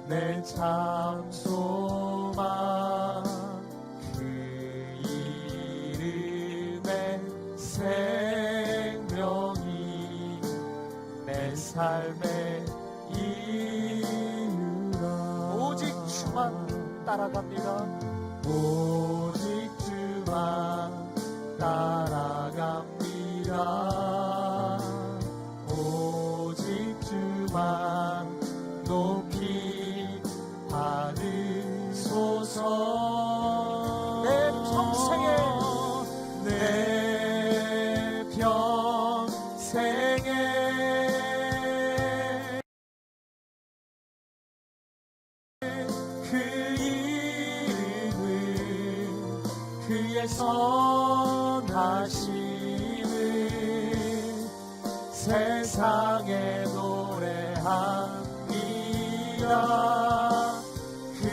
내 참 소망 그 이름의 생명이 내 삶의 이유라 오직 주만 따라갑니다. 오직 주만 따라갑니다. 오직 주만 높이 받으소서. 내 평생에 내 평생에 그 이름은 그의 선하심을 세상에 노래합니다. 그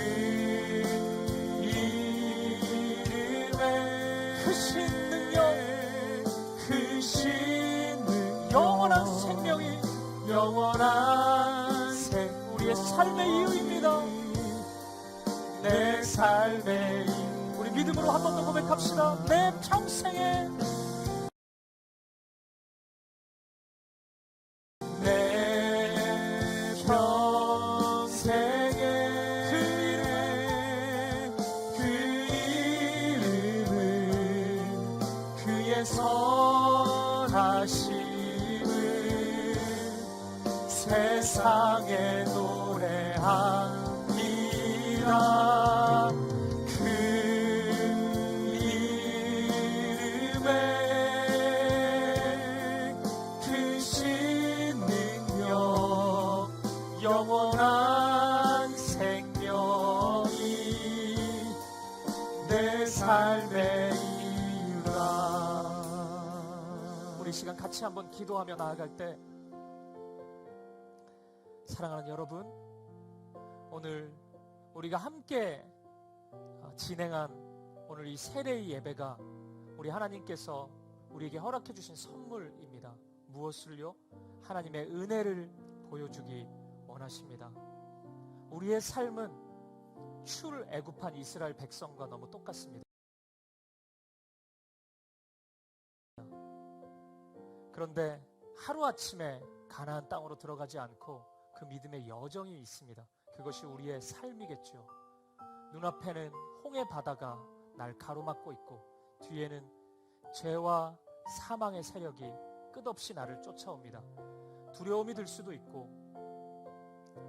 이름에 크신 능력, 크신 능력 영원한 생명이 영원한 우리의 삶의 이유입니다. 내 삶의 우리 믿음으로 한 번 더 고백합시다. 내 평생에 내 평생에 그 이름은 그의 선하심을 세상에 노래합니다. 그 이름에 크신 능력 영원한 생명이 내 삶의 이유라. 우리 시간 같이 한번 기도하며 나아갈 때 사랑하는 여러분, 오늘 우리가 함께 진행한 오늘 이 세례의 예배가 우리 하나님께서 우리에게 허락해 주신 선물입니다. 무엇을요? 하나님의 은혜를 보여주기 원하십니다. 우리의 삶은 출애굽한 이스라엘 백성과 너무 똑같습니다. 그런데 하루아침에 가나안 땅으로 들어가지 않고 그 믿음의 여정이 있습니다. 그것이 우리의 삶이겠죠. 눈앞에는 홍해 바다가 날 가로막고 있고 뒤에는 죄와 사망의 세력이 끝없이 나를 쫓아옵니다. 두려움이 들 수도 있고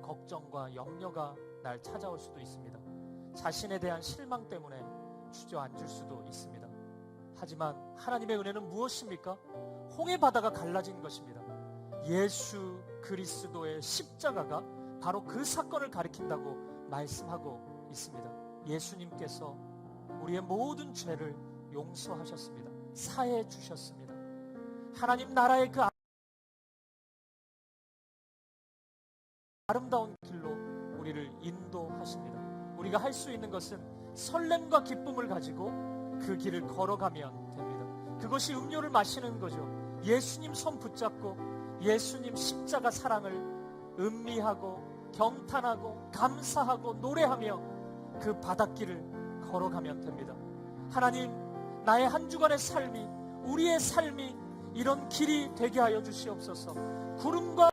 걱정과 염려가 날 찾아올 수도 있습니다. 자신에 대한 실망 때문에 주저앉을 수도 있습니다. 하지만 하나님의 은혜는 무엇입니까? 홍해 바다가 갈라진 것입니다. 예수 그리스도의 십자가가 바로 그 사건을 가리킨다고 말씀하고 있습니다. 예수님께서 우리의 모든 죄를 용서하셨습니다. 사해 주셨습니다. 하나님 나라의 그 아름다운 길로 우리를 인도하십니다. 우리가 할 수 있는 것은 설렘과 기쁨을 가지고 그 길을 걸어가면 됩니다. 그것이 음료를 마시는 거죠. 예수님 손 붙잡고 예수님 십자가 사랑을 음미하고 경탄하고 감사하고 노래하며 그 바닷길을 걸어가면 됩니다. 하나님, 나의 한 주간의 삶이, 우리의 삶이 이런 길이 되게 하여 주시옵소서. 구름과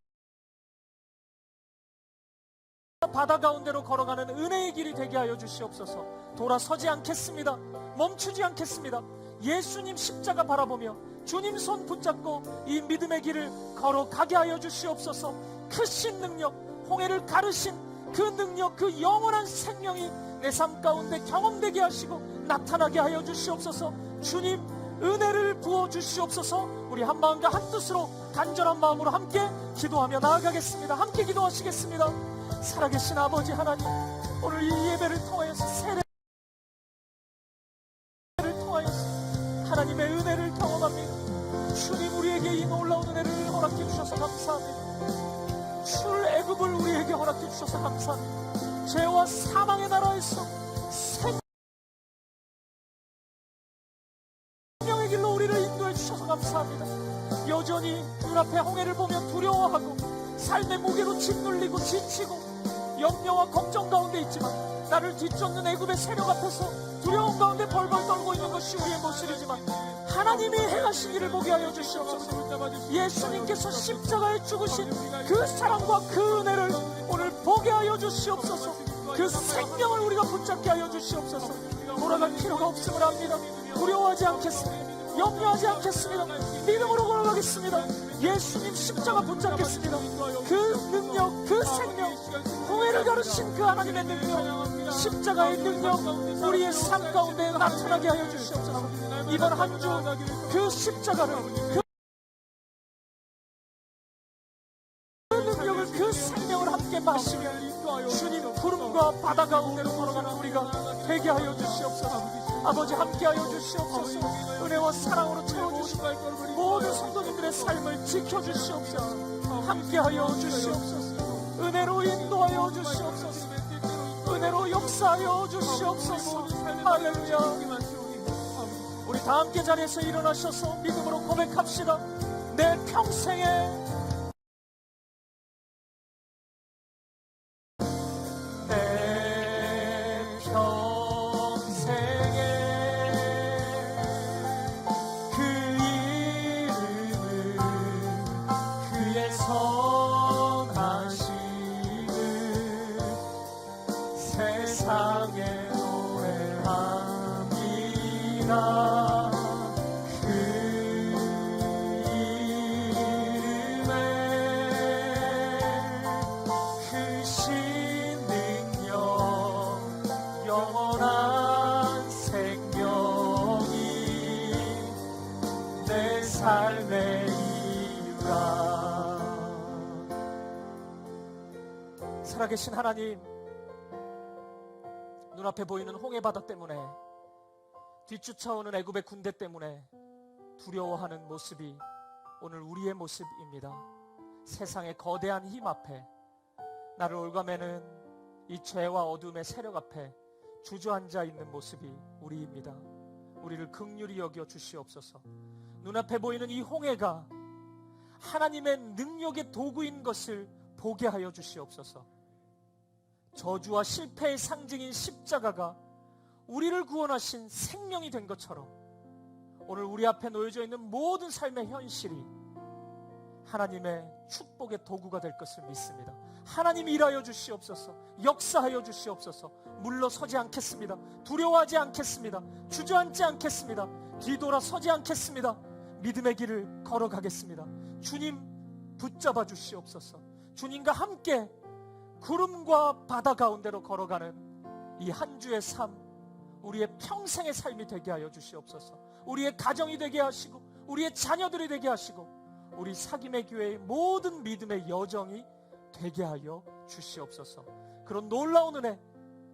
바다 가운데로 걸어가는 은혜의 길이 되게 하여 주시옵소서. 돌아서지 않겠습니다. 멈추지 않겠습니다. 예수님 십자가 바라보며 주님 손 붙잡고 이 믿음의 길을 걸어가게 하여 주시옵소서. 크신 능력, 홍해를 가르신 그 능력, 그 영원한 생명이 내 삶 가운데 경험되게 하시고 나타나게 하여 주시옵소서. 주님 은혜를 부어 주시옵소서. 우리 한 마음과 한 뜻으로 간절한 마음으로 함께 기도하며 나아가겠습니다. 함께 기도하시겠습니다. 살아계신 아버지 하나님, 오늘 이 예배를 통하여서 세례를 통하여서 하나님의 은혜를 경험합니다. 주님, 우리에게 이 놀라운 은혜를 허락해 주셔서 감사합니다. 탈출 애굽을 우리에게 허락해 주셔서 감사합니다. 죄와 사망의 나라에서 생명의 길로 우리를 인도해 주셔서 감사합니다. 여전히 눈앞에 홍해를 보며 두려워하고 삶의 무게로 짓눌리고 지치고 염려와 걱정 가운데 있지만, 나를 뒤쫓는 애굽의 세력 앞에서 두려움 가운데 벌벌 떨고 있는 것이 우리의 모습이지만, 하나님이 행하신 일을 보게 하여 주시옵소서. 예수님께서 십자가에 죽으신 그 사랑과 그 은혜를 오늘 보게 하여 주시옵소서. 그 생명을 우리가 붙잡게 하여 주시옵소서. 돌아갈 필요가 없음을 압니다. 두려워하지 않겠습니다. 염려하지 않겠습니다. 믿음으로 걸어가겠습니다. 예수님 십자가 붙잡겠습니다. 그 능력, 그 생명, 홍해를 가르신 그 하나님의 능력, 십자가의 능력 우리의 삶 가운데 나타나게 하여 주시옵소서. 이번 한 주 그 십자가를, 그 능력을, 그 생명을 함께 마시며 주님 구름과 바다 가운데로 걸어가는 우리가 되게 하여 주시옵소서. 아버지 함께하여 주시옵소서. 은혜와 사랑으로 채워주시고 모든 성도님들의 삶을 지켜주시옵소서. 함께하여 주시옵소서. 은혜로 인도하여 주시옵소서. 은혜로 역사하여 주시옵소서. 할렐루야. 우리 다 함께 자리에서 일어나셔서 믿음으로 고백합시다. 내 평생에 세상에 노래합니다. 그 이름에 크신 능력, 영원한 생명이 내 삶의 이유라. 살아계신 하나님, 눈앞에 보이는 홍해바다 때문에, 뒤쫓아오는 애굽의 군대 때문에 두려워하는 모습이 오늘 우리의 모습입니다. 세상의 거대한 힘 앞에, 나를 올가매는 이 죄와 어둠의 세력 앞에 주저앉아 있는 모습이 우리입니다. 우리를 긍휼히 여겨 주시옵소서. 눈앞에 보이는 이 홍해가 하나님의 능력의 도구인 것을 보게 하여 주시옵소서. 저주와 실패의 상징인 십자가가 우리를 구원하신 생명이 된 것처럼 오늘 우리 앞에 놓여져 있는 모든 삶의 현실이 하나님의 축복의 도구가 될 것을 믿습니다. 하나님 일하여 주시옵소서. 역사하여 주시옵소서. 물러서지 않겠습니다. 두려워하지 않겠습니다. 주저앉지 않겠습니다. 뒤돌아서지 않겠습니다. 믿음의 길을 걸어가겠습니다. 주님 붙잡아 주시옵소서. 주님과 함께 구름과 바다 가운데로 걸어가는 이 한 주의 삶, 우리의 평생의 삶이 되게 하여 주시옵소서. 우리의 가정이 되게 하시고, 우리의 자녀들이 되게 하시고, 우리 사김의 교회의 모든 믿음의 여정이 되게 하여 주시옵소서. 그런 놀라운 은혜,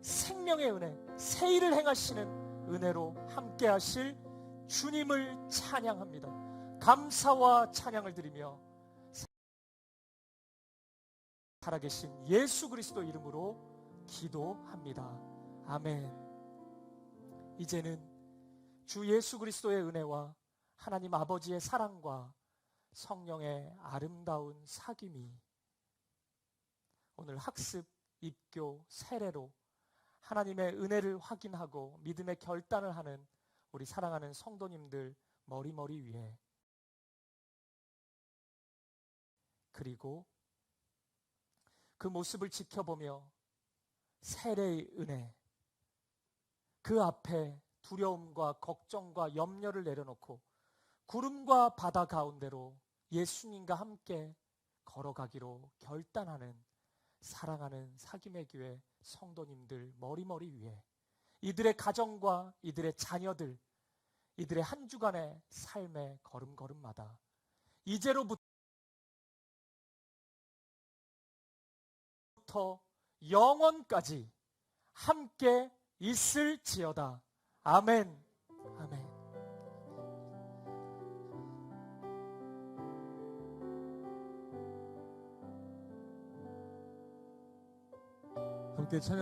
생명의 은혜, 새 일을 행하시는 은혜로 함께 하실 주님을 찬양합니다. 감사와 찬양을 드리며 살아계신 예수 그리스도 이름으로 기도합니다. 아멘. 이제는 주 예수 그리스도의 은혜와 하나님 아버지의 사랑과 성령의 아름다운 사귐이 오늘 학습, 입교, 세례로 하나님의 은혜를 확인하고 믿음의 결단을 하는 우리 사랑하는 성도님들 머리 위에, 그리고 그 모습을 지켜보며 세례의 은혜, 그 앞에 두려움과 걱정과 염려를 내려놓고 구름과 바다 가운데로 예수님과 함께 걸어가기로 결단하는 사랑하는 사김의 교회 성도님들 머리 위에, 이들의 가정과 이들의 자녀들, 이들의 한 주간의 삶의 걸음걸음마다 이제로부터 영원까지 함께 있을지어다. 아멘. 아멘. 함께 찬양